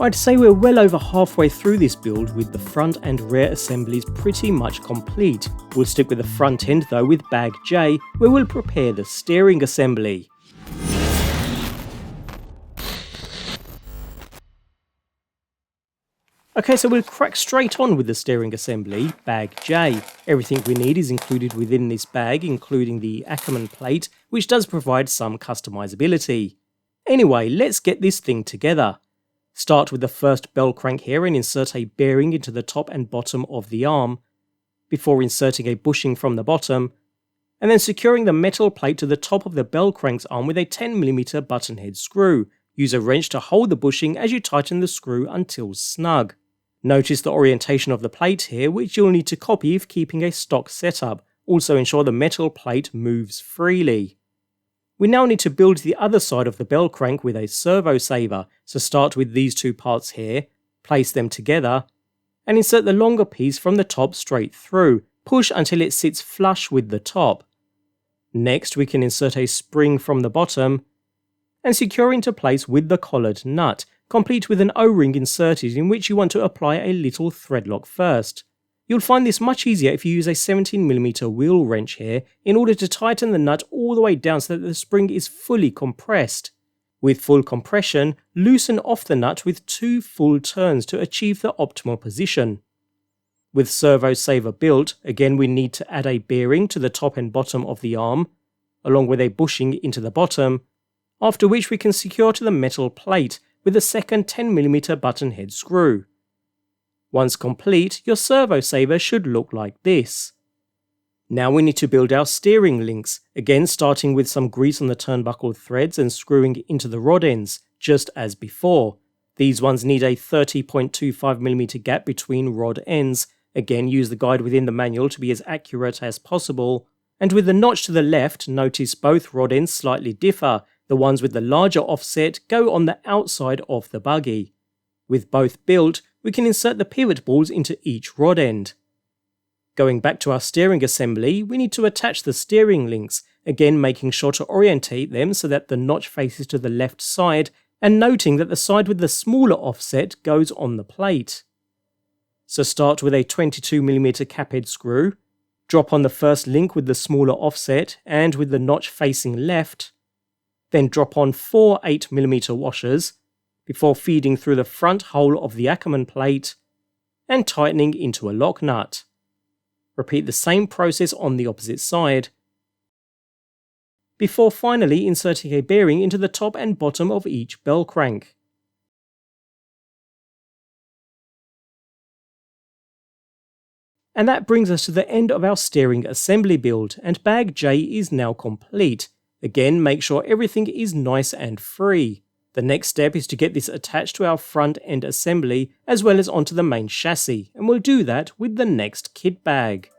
I'd say we're well over halfway through this build with the front and rear assemblies pretty much complete. We'll stick with the front end though with bag J, where we'll prepare the steering assembly. Okay, so we'll crack straight on with the steering assembly, bag J. Everything we need is included within this bag, including the Ackerman plate, which does provide some customizability. Anyway, let's get this thing together. Start with the first bell crank here and insert a bearing into the top and bottom of the arm, before inserting a bushing from the bottom, and then securing the metal plate to the top of the bell crank's arm with a 10mm button head screw. Use a wrench to hold the bushing as you tighten the screw until snug. Notice the orientation of the plate here, which you'll need to copy if keeping a stock setup. Also ensure the metal plate moves freely. We now need to build the other side of the bell crank with a servo saver, so start with these two parts here, place them together, and insert the longer piece from the top straight through. Push until it sits flush with the top. Next we can insert a spring from the bottom, and secure into place with the collared nut, complete with an O-ring inserted in which you want to apply a little thread lock first. You'll find this much easier if you use a 17mm wheel wrench here in order to tighten the nut all the way down so that the spring is fully compressed. With full compression, loosen off the nut with 2 full turns to achieve the optimal position. With servo saver built, again we need to add a bearing to the top and bottom of the arm, along with a bushing into the bottom, after which we can secure to the metal plate with a second 10mm button head screw. Once complete, your servo saver should look like this. Now we need to build our steering links, again starting with some grease on the turnbuckle threads and screwing into the rod ends, just as before. These ones need a 30.25mm gap between rod ends. Again, use the guide within the manual to be as accurate as possible. And with the notch to the left, notice both rod ends slightly differ. The ones with the larger offset go on the outside of the buggy. With both built, we can insert the pivot balls into each rod end. Going back to our steering assembly, we need to attach the steering links, again making sure to orientate them so that the notch faces to the left side, and noting that the side with the smaller offset goes on the plate. So start with a 22mm caphead screw, drop on the first link with the smaller offset and with the notch facing left, then drop on 4 8mm washers, before feeding through the front hole of the Ackerman plate and tightening into a lock nut. Repeat the same process on the opposite side, before finally inserting a bearing into the top and bottom of each bell crank. And that brings us to the end of our steering assembly build, and bag J is now complete. Again, make sure everything is nice and free. The next step is to get this attached to our front end assembly as well as onto the main chassis, and we'll do that with the next kit bag.